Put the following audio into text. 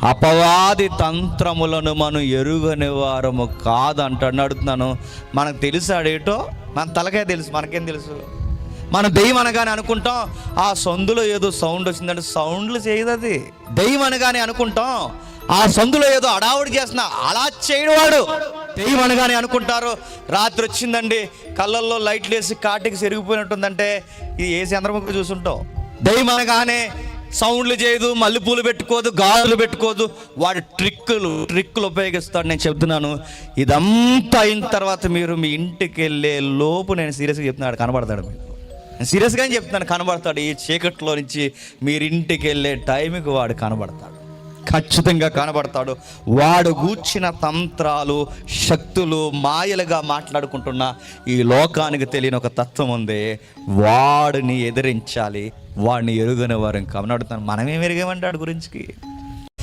అపవాది తంత్రములను మనం ఎరుగని వారము కాదంటాడు. అడుగుతున్నాను, మనకు తెలుసు అడేటో? మన తలకే తెలుసు, మనకేం తెలుసు? మనం దెయ్యం అనగానే అనుకుంటాం ఆ సందులో ఏదో సౌండ్ వచ్చిందంటే సౌండ్లు చేయదు అది. దెయ్యం అనగానే అనుకుంటాం ఆ సందులో ఏదో అడావుడి చేస్తున్నా, అలా చేయడు వాడు. దెయ్యం అనగానే అనుకుంటారు రాత్రి వచ్చిందండి కళ్ళల్లో లైట్లు వేసి కాటికి సెరిగిపోయినట్టుందంటే ఇది ఏ చంద్రముఖి చూసుంటాం. దెయ్యం అనగానే సౌండ్లు చేయదు, మల్లెపూలు పెట్టుకోదు, గాజులు పెట్టుకోదు. వాడు ట్రిక్కులు ఉపయోగిస్తాడు. నేను చెప్తున్నాను, ఇదంతా అయిన తర్వాత మీరు మీ ఇంటికి వెళ్ళే లోపు నేను సీరియస్గా చెప్తున్నాడు కనబడతాడు. మీకు నేను సీరియస్గానే చెప్తున్నాను, కనబడతాడు. ఈ చీకట్లో నుంచి మీరింటికి వెళ్ళే టైంకి వాడు కనబడతాడు, ఖచ్చితంగా కనబడతాడు. వాడు గూర్చిన తంత్రాలు, శక్తులు, మాయలుగా మాట్లాడుకుంటున్న ఈ లోకానికి తెలియని ఒక తత్వం ఉంది. వాడిని ఎదిరించాలి, వాడిని ఎరుగని వారు ఇంకా అడుగుతాను. మనమేం ఎరిగామంటే వాడి గురించి